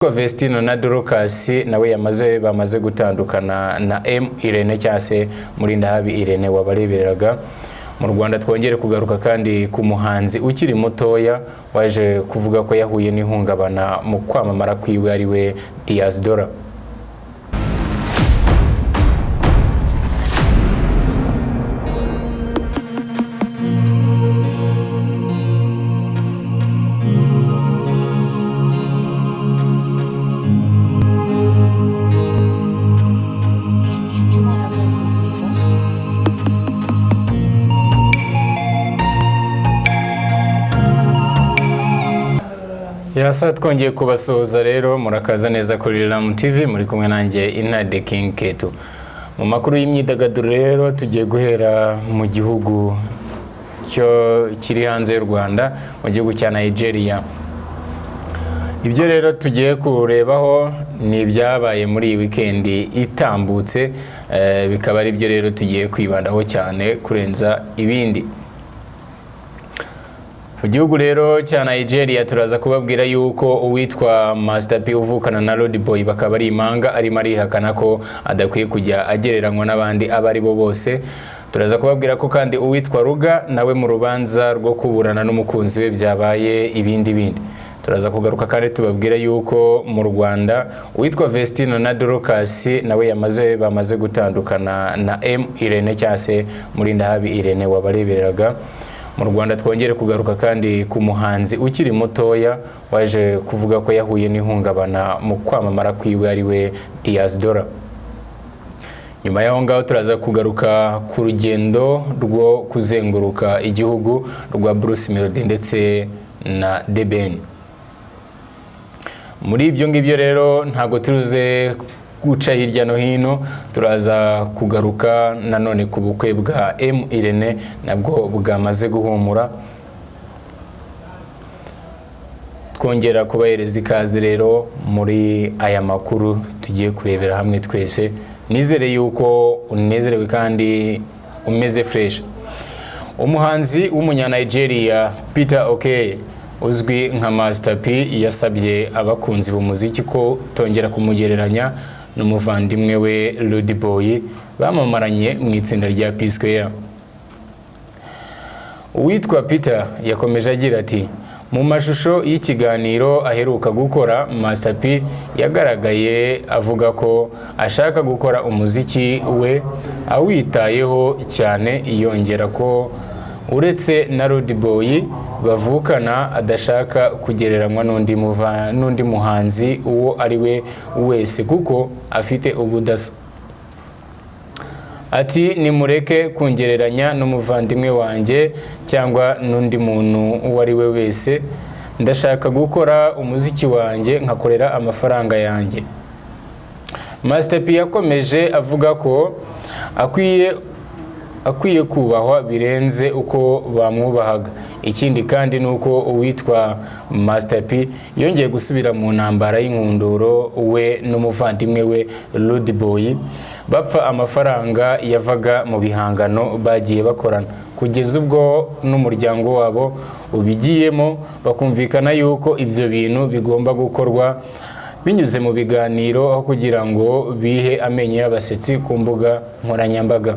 Vestino na Dorcas nawe bamaze gutandukana na Irene cyase Murindahabi Irene wabarebereraga mu Rwanda. Twongere kugaruka kandi ku muhanzi ukiri mutoya waje kuvuga ko yahuye n'ihungabana mu kwamamara kwiwe ari we Diaspora. Yasa twongeye kubasoza rero murakaza neza kuri Ram TV muri kumwe nanjye Inade King Ketu. Mu makuru y'imyidagaduro rero tugiye guhera mu gihugu cyo kiri hanze y'u Rwanda, mu gihugu cya Nigeria. Ibyo rero tugiye kurebaho ni byabaye muri weekend itambutse, bikaba ari byo rero tugiye kwibandaho cyane kurenza ibindi. Mu gihugu rero cya Nigeria turaza kubabwira yuko uwitwa Master P uvukana na Lord Boy bakaba ari imanga arimo arihakana ko adakwiye kujya agereranywa n'abandi abari bo bose. Turaza kubabwira ko kandi uwitwa Ruga nawe mu rubanza rwo kuburana n'umukunzi we byabaye ibindi. Turaza kugaruka kandi tubabwira yuko mu Rwanda uwitwa Vestino na Dorcas nawe bamaze gutandukana na Irene cyase Murindahabi Irene wabarebereraga mu Rwanda. Twongere kugaruka kandi ku muhanzi ukiri mutoya waje kuvuga ko yahuye n'ihungabana mu kwamamara kwiwe ari we Diaspora. Nyuma yaho ngaho turaza kugaruka ku rugendo rwo kuzenguruka igihugu rwa Bruce Melody ndetse na The Ben. Muri ibyo ngibyo rero ntago turuze guca hirya no hino, turaza kugaruka nanone ku bukwe bwa Irene nabwo bwamaze guhumura. Twongera kubahereza ikaze rero muri aya makuru tugiye kurebera hamwe twese. Nizere yuko unezerewe kandi umeze fresh. Umuhanzi w'umunya Nigeria Peter Okoye uzwi nka Master P yasabye abakunzi b'umuziki ko tongera kumugereranya n'umuvandimwe we Lord Boy bamamaranye mu itsinda rya P Square. Uwitwa Peter yakomeje agira ati, mu mashusho y'ikiganiro aheruka gukora Master P yagaragaye avuga ko ashaka gukora umuziki we awitayeho cyane, yongera ko uretse na Lord Boy bavukana adashaka kugereranywa n'undi muhanzi uwo ari we wese kuko afite ubudasa. Ati nimureke kungereranya n'umuvandimwe wanjye cyangwa n'undi muntu uwo ari we wese, ndashaka gukora umuziki wanjye nkakorera amafaranga yanjye. Master P yakomeje avuga ko akwiye kubahwa birenze uko bamwubahaga. Ikindi kandi nuko uwitwa Master P yongeye gusubira mu ntambara y'inkunduro we n'umuvandimwe we Lord Boy bapfa amafaranga yavaga mu bihangano bagiye bakorana, kugeza ubwo n'umuryango wabo ubigiyemo bakumvikana yuko ibyo bintu bigomba gukorwa binyuze mu biganiro aho kugira ngo bihe amenyo y'abasetsi ku mbuga nkoranyambaga.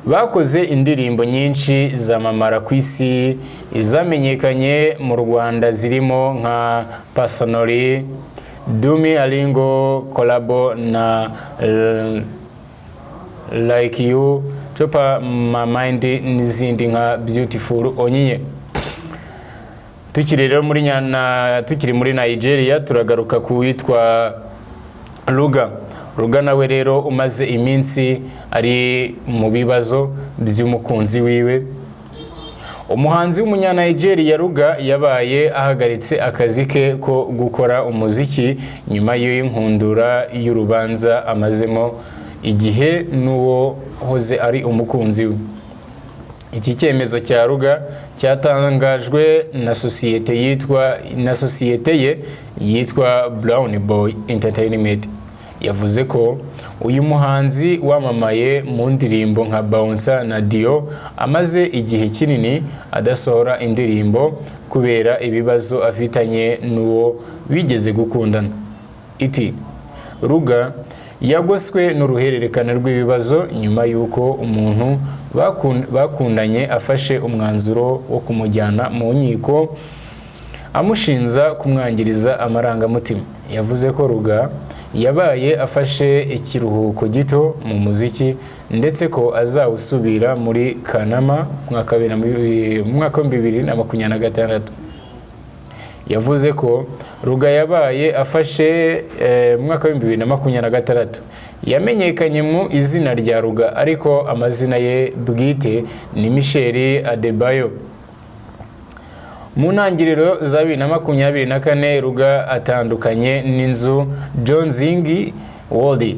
Bakoze indirimbo nyinshi zamamara ku isi, izamenyekanye mu Rwanda zirimo nka Personally, Dumi Alingo, Collabo na Like You, Chopa My Mind n'izindi nka Beautiful Onyinye. Tukiri muri Nigeria turagaruka ku witwa Ruga nawe rero umaze iminsi ari mu bibazo by'umukunzi wiwe. Umuhanzi w'umunya Nigeria Ruga yabaye ahagaritse akazi ke ko gukora umuziki nyuma y'inkundura y'urubanza amazemo igihe n'uwo hoze ari umukunzi we. Iki cyemezo cya Ruga cyatangajwe na sosiyete ye yitwa Brown Boy Entertainment yavuze ko uyu muhanzi wamamaye mu ndirimbo nka Bouncer na Dio amaze igihe kinini adasohora indirimbo kubera ibibazo afitanye n'uwo bigeze gukundana. Iti Ruga yagoswe n'uruhererekane rw'ibibazo nyuma y'uko umuntu bakundanye afashe umwanzuro wo kumujyana mu nkiko amushinza kumwangiriza amarangamutima. Yavuze ko Ruga yabaye afashe ikiruhuko gito mu muziki ndetse ko azawusubira muri Kanama mwaka wa 2026. Yavuze ko Ruga yabaye afashe mwaka wa 2026 yamenyekanye mu izina rya Ruga ariko amazina ye bwite ni Michel Adebayo. Mu ntangiriro za 2024 Ruga atandukanye n'inzu John Zingi World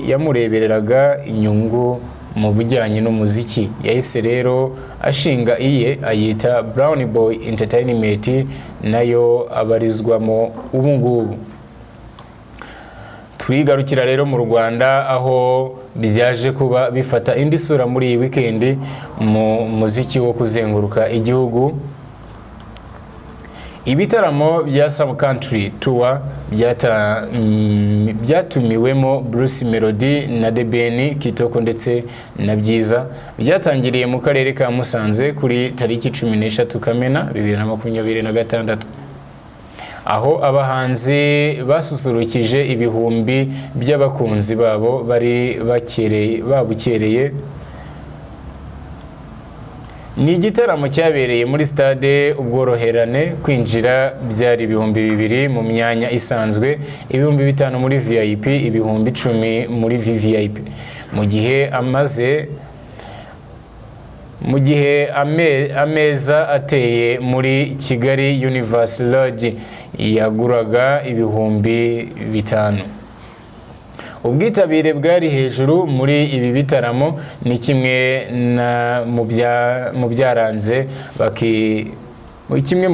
yamurebereraga inyungu mu bijyanye n'umuziki. Yahise rero ashinga iye ayita Brown Boy Entertainment nayo abarizwamo ubu ngubu. Twigarukira rero mu Rwanda aho byaje kuba bifata indi sura muri iyi weekend mu muziki wo kuzenguruka igihugu. Ibitaramo bya Some Country Tour byatumiwemo Bruce Melody na The Ben, Kitoko ndetse na Byiza byatangiriye mu karere ka Musanze kuri tariki 13 Kamena 2026, aho abahanzi basusurukije ibihumbi by'abakunzi babo bari babukereye. Ni igitaramo cyabereye muri stade Ubworoherane. Kwinjira byari 2,000 mu myanya isanzwe, 5,000 muri VIP, 10,000 muri VVIP. Mu gihe ameza ateye muri Kigali Universe Lodge yaguraga 5,000. Ubwitabire bwari hejuru muri ibi bitaramo ni kimwe mu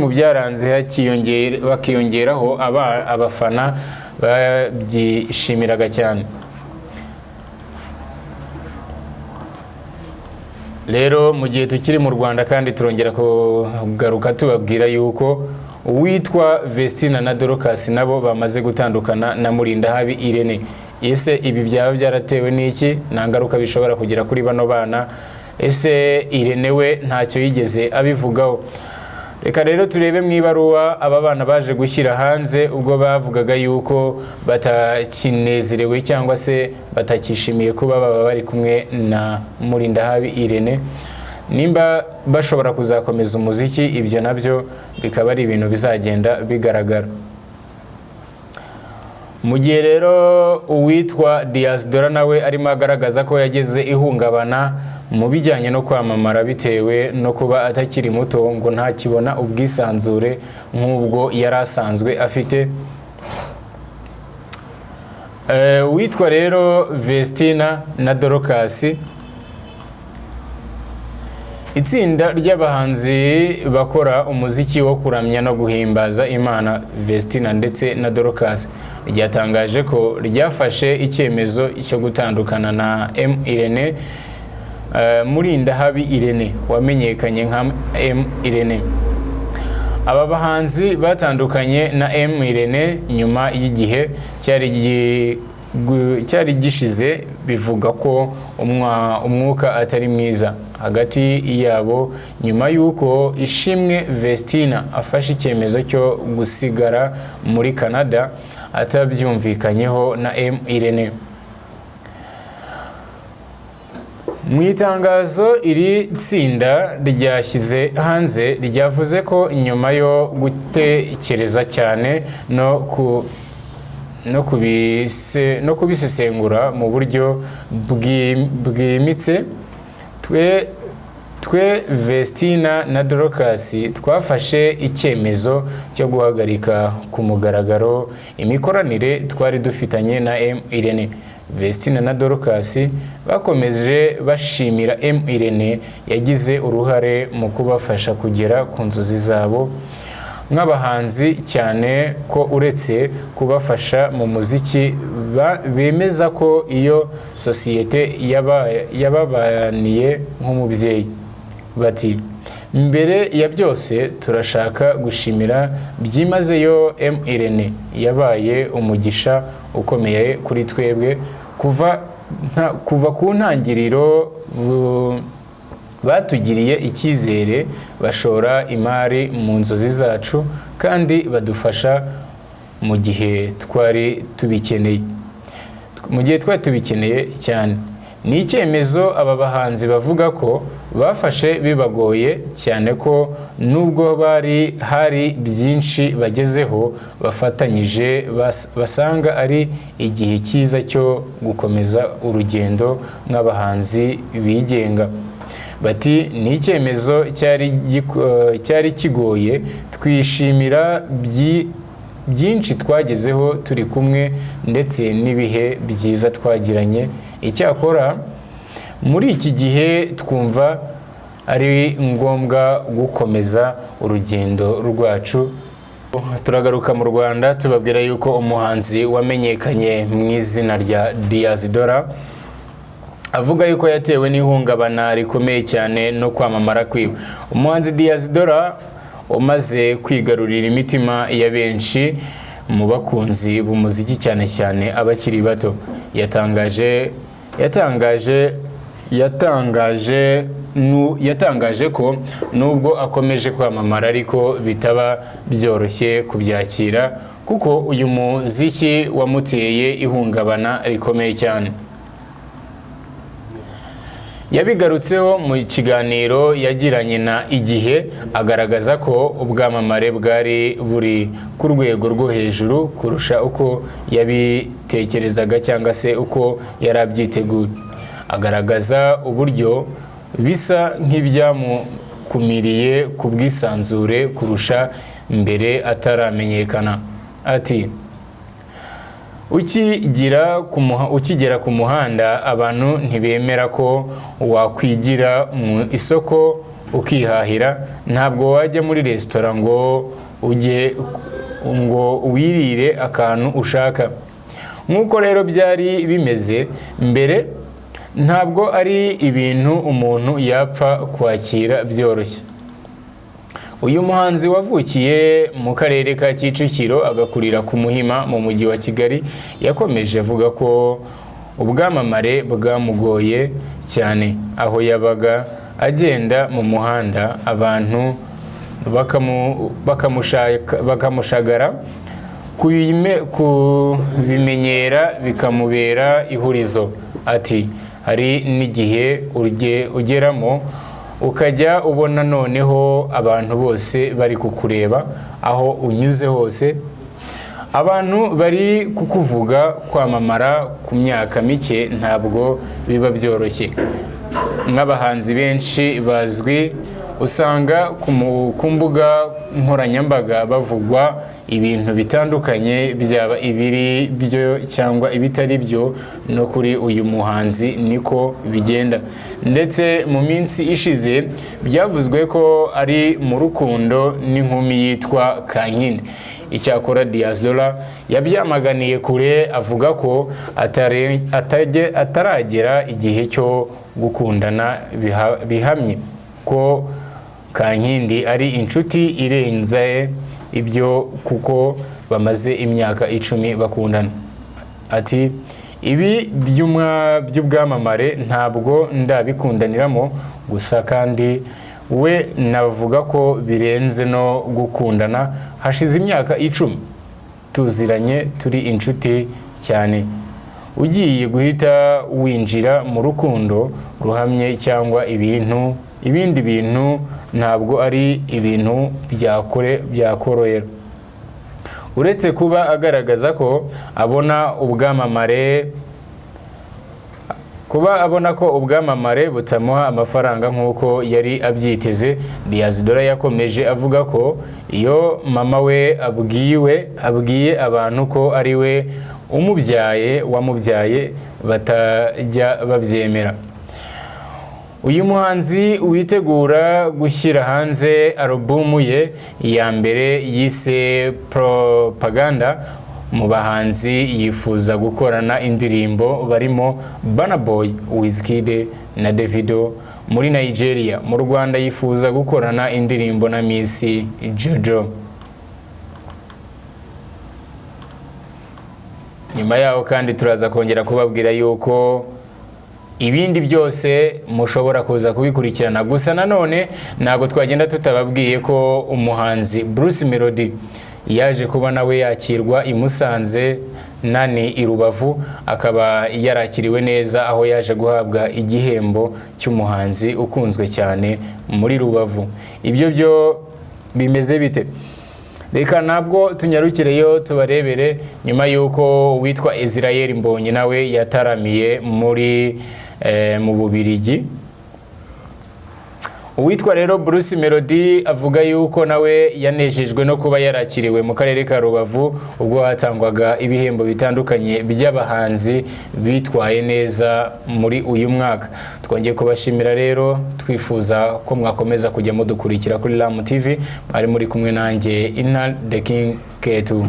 byaranze bakiyongeraho abafana babyishimiraga cyane. Rero mu gihe tukiri mu Rwanda kandi turongera kugaruka tubabwira yuko uwitwa Vestina na Dorcas nabo bamaze gutandukana na Murindahabi Irene. Ese ibi byaba byaratewe n'iki? Nta ngaruka bishobora kugira kuri bano bana? Ese Irene we ntacyo yigeze abivugaho? Reka rero turebe mu ibaruwa aba bana baje gushyira hanze ubwo bavugaga yuko batakinezerewe cyangwa se batakishimiye kuba baba bari kumwe na Murindahabi Irene. Nimba bashobora kuzakomeza umuziki, ibyo nabyo bikaba ari ibintu bizagenda bigaragara. Mu gihe rero uwitwa Diaspora nawe arimo agaragaza ko yageze ihungabana mu bijyanye no kwamamara bitewe no kuba atakiri muto ngo ntakibona ubwisanzure nk'ubwo yari asanzwe afite. Uwitwa rero Vestina na Dorcas, itsinda ry'abahanzi bakora umuziki wo kuramya no guhimbaza Imana Vestina ndetse na Dorcas ryatangaje ko ryafashe icyemezo cyo gutandukana na Irene, Murindahabi Irene wamenyekanye nka Irene. Aba bahanzi batandukanye na Irene nyuma y'igihe cyari gishize, bivuga ko umwuka atari mwiza hagati yabo nyuma y'uko Ishimwe Vestina afashe icyemezo cyo gusigara muri Canada atabyumvikanyeho na Irene. Mu itangazo iri tsinda ryashyize hanze ryavuze ko nyuma yo gutekereza cyane no kubisesengura mu buryo bwimitse, twe Vestina na Dorcas twafashe icyemezo cyo guhagarika ku mugaragaro imikoranire twari dufitanye na Irene. Vestina na Dorcas bakomeje bashimira Irene yagize uruhare mu kubafasha kugera ku nzozi zabo. nk'abahanzi cyane ko uretse kubafasha mu muziki bemeza ko iyo sosiyete yababaniye nk'umubyeyi. Bati mbere ya byose turashaka gushimira byimazeyo Irene yabaye umugisha ukomeye kuri twebwe kuva ku ntangiriro batugiriye icyizere bashora imari mu nzozi zacu kandi badufasha mu gihe twari tubikeneye cyane. Ni icyemezo aba bahanzi bavuga ko bafashe bibagoye cyane ko nubwo hari byinshi bagezeho bafatanyije basanga ari igihe cyiza cyo gukomeza urugendo nk'abahanzi bigenga. Bati ni icyemezo cyari kigoye, twishimira byinshi twagezeho turi kumwe ndetse n'ibihe byiza twagiranye. Icyakora muri iki gihe twumva ari ngombwa gukomeza urugendo rwacu. Turagaruka mu Rwanda tubabwira yuko umuhanzi wamenyekanye mu izina rya Diazdora avuga yuko yatewe n'ihungabana rikomeye cyane no kwamamara kwiwe. Umuhanzi Diazdora umaze kwigarurira imitima ya benshi mu bakunzi b'umuziki cyane cyane abakiri bato yatangaje ko nubwo akomeje kwamamara ariko bitaba byoroshye kubyakira kuko uyu muziki wamuteye ihungabana rikomeye cyane. Yabigarutseho mu kiganiro yagiranye na Igihe agaragaza ko ubwamamare bwari buri ku rwego rwo hejuru kurusha uko yabitekerezaga cyangwa se uko yari abyiteguye. Agaragaza uburyo bisa nk'ibyamukumiriye ku bwisanzure kurusha mbere ataramenyekana. Ati ukigera ku muhanda abantu ntibemera ko wakwigira mu isoko ukihahira, ntabwo wajya muri resitora ngo wirire akantu ushaka. Nk'uko rero byari bimeze mbere, ntabwo ari ibintu umuntu yapfa kwakira byoroshye. Uyu muhanzi wavukiye mu karere ka Kicukiro agakurira ku Muhima mu mujyi wa Kigali yakomeje avuga ko ubwamamare bwamugoye cyane, aho yabaga agenda mu muhanda abantu bakamushagara, kubimenyera bikamubera ihurizo. Ati hari n'igihe ugeramo ukajya ubona noneho abantu bose bari kukureba aho unyuze hose, abantu bari kukuvuga. Kwamamara ku myaka mike ntabwo biba byoroshye. Nk'abahanzi benshi bazwi usanga ku mbuga nkoranyambaga bavugwa ibintu bitandukanye, byaba ibiri byo cyangwa ibitari byo. No kuri uyu muhanzi niko bigenda, ndetse mu minsi ishize byavuzwe ko ari mu rukundo n'inkumi yitwa Kankindi. Icyakora Diazdora yabyamaganiye kure avuga ko ataragera igihe cyo gukundana bihamye, ko Kankindi ari inshuti irenze ibyo kuko bamaze imyaka 10 bakundana. Ati ibi by'ubwamamare ntabwo ndabikundaniramo gusa, kandi we navuga ko birenze no gukundana. Hashize imyaka 10 tuziranye, turi inshuti cyane. Ugiye guhita winjira mu rukundo ruhamye cyangwa ibindi bintu ntabwo ari ibintu byakorohera. Uretse kuba agaragaza ko abona ko ubwamamare butamuha amafaranga nk'uko yari abyiteze, Diazdora yakomeje avuga ko iyo mama we abwiye abantu ko ari we wamubyaye batajya babyemera. uyu muhanzi witegura gushyira hanze alubumu ye ya mbere yise Propaganda mu bahanzi yifuza gukorana indirimbo barimo Burna Boy, Wizkid na Davido. Muri Nigeria, mu Rwanda yifuza gukorana indirimbo na Miss Jojo. Nyuma yaho kandi turaza kongera kubabwira yuko ibindi byose mushobora kuza kubikurikirana, gusa nanone ntago twagenda tutababwiye ko umuhanzi Bruce Melody yaje kuba nawe yakirwa i Musanze nani i Rubavu, akaba yarakiriwe neza aho yaje guhabwa igihembo cy'umuhanzi ukunzwe cyane muri Rubavu. Ibyo byo bimeze bite? Reka nabwo tunyarukireyo tubarebere nyuma yuko witwa Israel Mbonyi nawe yataramiye muri mu Bubiligi. Uwitwa rero Bruce Melody avuga yuko nawe yanejejwe no kuba yarakiriwe mu karere ka Rubavu ubwo hatangwaga ibihembo bitandukanye by'abahanzi bitwaye neza muri uyu mwaka. Twongeye kubashimira rero, twifuza ko mwakomeza kujya mudukurikira kuri Lam TV. Ari muri kumwe nanjye Inal the King K2.